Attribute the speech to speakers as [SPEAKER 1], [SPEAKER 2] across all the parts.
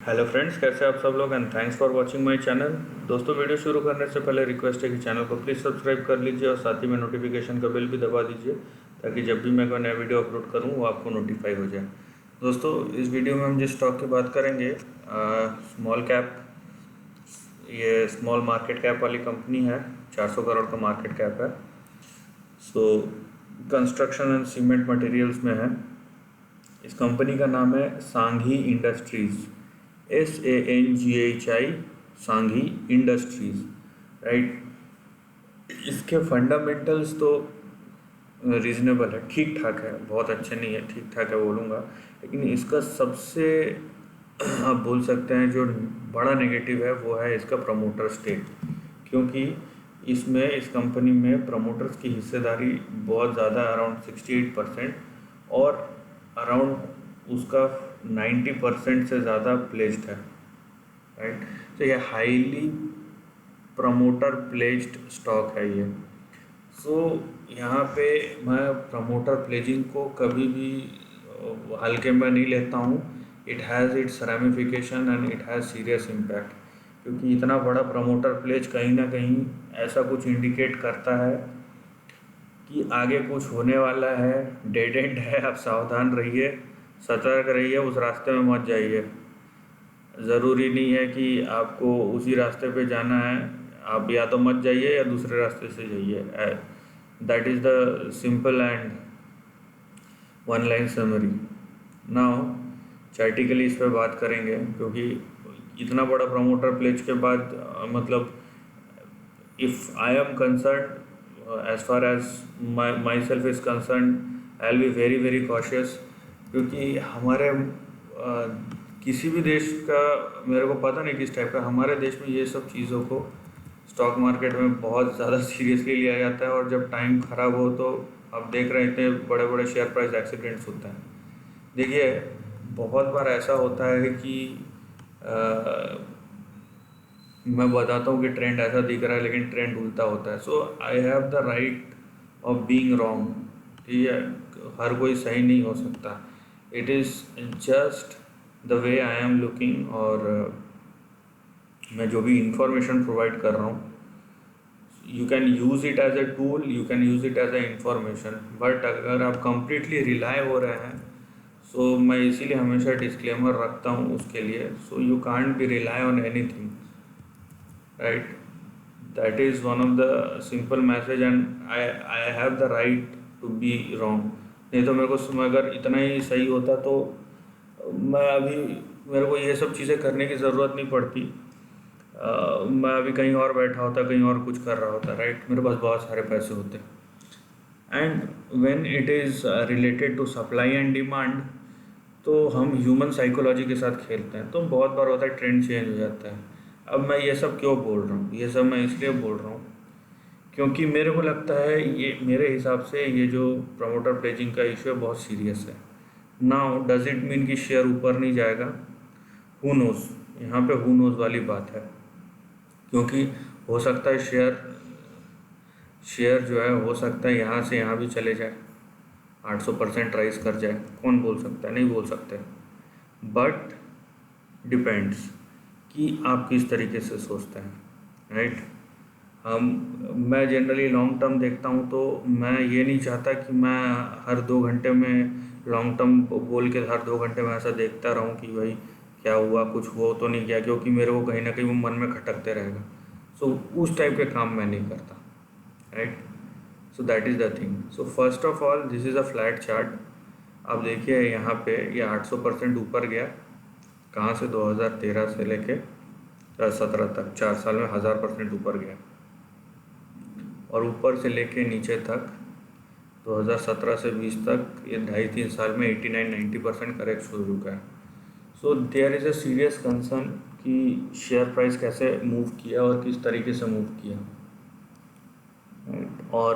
[SPEAKER 1] Hello friends, कैसे आप सब लोग and thanks for watching my channel. दोस्तों, वीडियो शुरू करने से पहले रिक्वेस्ट है कि चैनल को प्लीज़ सब्सक्राइब कर लीजिए और साथ ही में नोटिफिकेशन का बेल भी दबा दीजिए ताकि जब भी मैं कोई नया वीडियो अपलोड करूं वो आपको नोटिफाई हो जाए। दोस्तों, इस वीडियो में हम जिस स्टॉक की बात करेंगे, स्मॉल कैप, ये स्मॉल मार्केट कैप वाली कंपनी है। 400 करोड़ का मार्केट कैप है। So construction and cement materials में है। इस कंपनी का नाम है Sanghi industries, SANGHI, Sanghi industries, right. इसके फंडामेंटल्स तो रीज़नेबल है, ठीक ठाक है, बहुत अच्छे नहीं है, ठीक ठाक है बोलूँगा। लेकिन इसका सबसे आप बोल सकते हैं जो बड़ा नेगेटिव है वो है इसका प्रमोटर स्टेक, क्योंकि इसमें इस कंपनी में प्रमोटर्स की हिस्सेदारी बहुत ज़्यादा, अराउंड 68%, और अराउंड उसका 90% से ज़्यादा प्लेस्ड है, राइट। तो ये हाईली प्रमोटर प्लेस्ड स्टॉक है ये। सो यहाँ पे मैं प्रमोटर प्लेजिंग को कभी भी हल्के में नहीं लेता हूँ। It has its ramification and it has serious impact, क्योंकि इतना बड़ा प्रमोटर प्लेज कहीं ना कहीं ऐसा कुछ इंडिकेट करता है कि आगे कुछ होने वाला है, डेड एंड है। आप सावधान रहिए, सतर्क रहिए, उस रास्ते में मत जाइए। ज़रूरी नहीं है कि आपको उसी रास्ते पे जाना है, आप या तो मत जाइए या दूसरे रास्ते से जाइए। That is the simple and one line summary. Now चार्टिकली इस पर बात करेंगे, क्योंकि इतना बड़ा प्रमोटर प्लेज के बाद मतलब if I am concern, as far as myself is concern, I will be very very cautious. क्योंकि हमारे किसी भी देश का, मेरे को पता नहीं किस टाइप का, हमारे देश में ये सब चीज़ों को स्टॉक मार्केट में बहुत ज़्यादा सीरियसली लिया जाता है। और जब टाइम ख़राब हो तो आप देख रहे हैं इतने बड़े बड़े शेयर प्राइस एक्सीडेंट्स होते हैं। देखिए, बहुत बार ऐसा होता है कि मैं बताता हूँ कि ट्रेंड ऐसा दिख रहा है लेकिन ट्रेंड उल्टा होता है। So I have the right of being wrong, ठीक है। हर कोई सही नहीं हो सकता। It is just the way I am looking, और मैं जो भी इंफॉर्मेशन प्रोवाइड कर रहा हूँ, you can use it as a tool, you can use it as a information. But अगर आप कंप्लीटली रिलाई हो रहे हैं, सो मैं इसीलिए हमेशा डिस्क्लेमर रखता हूँ उसके लिए। So you can't be rely on anything, right. That is one of the simple message, and I have the right to be wrong. नहीं तो मेरे को अगर इतना ही सही होता तो मैं अभी, मेरे को ये सब चीज़ें करने की ज़रूरत नहीं पड़ती। मैं अभी कहीं और बैठा होता, कहीं और कुछ कर रहा होता, राइट। मेरे पास बहुत सारे पैसे होते। And when it is related to supply and demand, तो हम ह्यूमन साइकोलॉजी के साथ खेलते हैं, तो बहुत बार होता है ट्रेंड चेंज हो जाता है। अब मैं ये सब क्यों बोल रहा हूँ, ये सब मैं इसलिए बोल रहा हूँ क्योंकि मेरे को लगता है, ये मेरे हिसाब से ये जो प्रमोटर प्लेजिंग का इशू है बहुत सीरियस है। नाउ डज इट मीन कि शेयर ऊपर नहीं जाएगा? हु नोज़, यहाँ पे हु नोज़ वाली बात है। क्योंकि हो सकता है शेयर जो है, हो सकता है यहाँ से यहाँ भी चले जाए, 800% राइज कर जाए, कौन बोल सकता है, नहीं बोल सकते। बट डिपेंड्स कि आप किस तरीके से सोचते हैं, राइट। मैं जनरली लॉन्ग टर्म देखता हूँ, तो मैं ये नहीं चाहता कि मैं हर 2 घंटे में लॉन्ग टर्म बोल के हर 2 घंटे में ऐसा देखता रहूँ कि भाई क्या हुआ, कुछ हो तो नहीं गया, क्योंकि मेरे को कहीं ना कहीं वो मन में खटकते रहेगा। सो उस टाइप के काम मैं नहीं करता, right. So that is the thing. So first of all, this is a flat chart. आप देखिए यहाँ पे ये 800% ऊपर गया, कहाँ से? 2013 से लेके 17 तक, 4 साल में 1000% ऊपर गया। और ऊपर से लेके नीचे तक 2017 से 20 तक ये 2.5-3 साल में 89-90% करेक्ट हो चुका है। So there is a serious concern कि शेयर प्राइस कैसे मूव किया और किस तरीके से मूव किया, और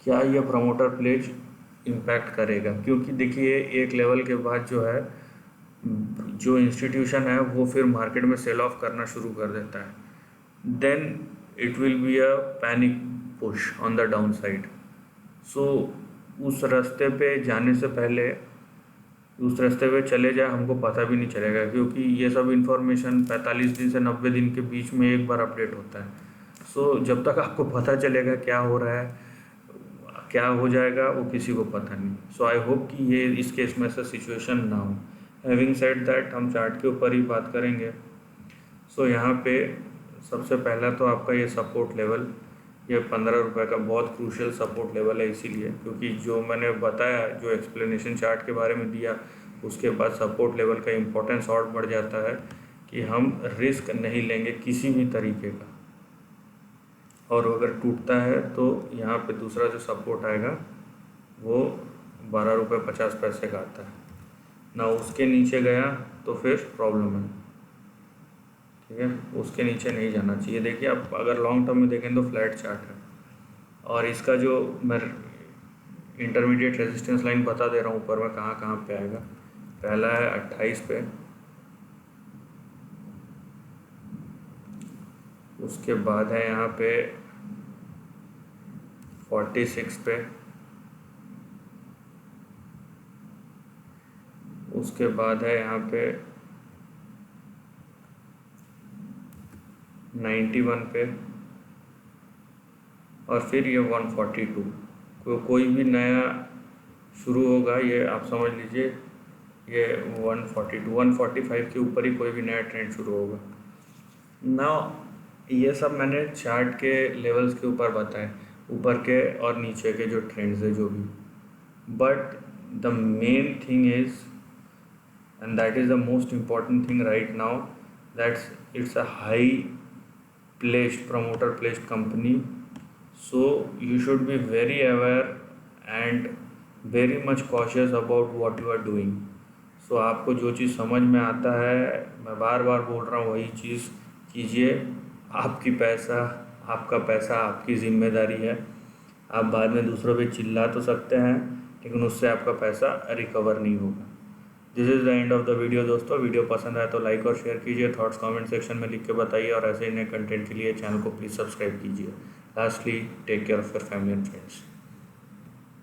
[SPEAKER 1] क्या ये प्रमोटर प्लेज इम्पैक्ट करेगा। क्योंकि देखिए, एक लेवल के बाद जो है, जो इंस्टीट्यूशन है वो फिर मार्केट में सेल ऑफ करना शुरू कर देता है। Then it will be a panic push on the down side. So उस रास्ते पे जाने से पहले उस रास्ते पे चले जाए हमको पता भी नहीं चलेगा, क्योंकि ये सब इन्फॉर्मेशन 45 दिन से 90 दिन के बीच में एक बार अपडेट होता है। सो जब तक आपको पता चलेगा क्या हो रहा है, क्या हो जाएगा, वो किसी को पता नहीं। सो आई होप कि ये इस केस में ऐसा सिचुएशन ना हो। हैविंग सेड दैट, हम चार्ट के ऊपर ही बात करेंगे। सो यहाँ पे सबसे पहला तो आपका ये सपोर्ट लेवल, ये 15 रुपये का बहुत क्रूशियल सपोर्ट लेवल है, इसीलिए क्योंकि जो मैंने बताया, जो एक्सप्लेनेशन चार्ट के बारे में दिया, उसके बाद सपोर्ट लेवल का इम्पोर्टेंस और बढ़ जाता है कि हम रिस्क नहीं लेंगे किसी भी तरीके का। और अगर टूटता है तो यहाँ पे दूसरा जो सपोर्ट आएगा वो 12 रुपये 50 पैसे का आता है ना, उसके नीचे गया तो फिर प्रॉब्लम है। ठीक है, उसके नीचे नहीं जाना चाहिए। देखिए, आप अगर लॉन्ग टर्म में देखें तो फ्लैट चार्ट है, और इसका जो मैं इंटरमीडिएट रेजिस्टेंस लाइन बता दे रहा हूँ ऊपर में कहाँ कहाँ पे आएगा। पहला है 28 पे, उसके बाद है यहाँ पे 46 पे, उसके बाद है यहाँ पे 91 पे, और फिर ये 142। कोई भी नया शुरू होगा, ये आप समझ लीजिए, ये 142 145 के ऊपर ही कोई भी नया ट्रेंड शुरू होगा ना। ये सब मैंने चार्ट के लेवल्स के ऊपर बताए, ऊपर के और नीचे के जो ट्रेंड्स है जो भी। But the main thing is, and that is the most important thing right now, that it's a high placed, promoter placed company, so you should be very aware and very much cautious about what you are doing. So आपको जो चीज़ समझ में आता है, मैं बार बार बोल रहा हूँ, वही चीज़ कीजिए। आपका पैसा आपकी ज़िम्मेदारी है। आप बाद में दूसरों पे चिल्ला तो सकते हैं, लेकिन उससे आपका पैसा रिकवर नहीं होगा। This is the end of the video दोस्तों। वीडियो पसंद आए तो लाइक और शेयर कीजिए, थॉट्स कमेंट सेक्शन में लिख के बताइए, और ऐसे ही नए कंटेंट के लिए चैनल को प्लीज़ सब्सक्राइब कीजिए। Lastly, take care of your family and friends.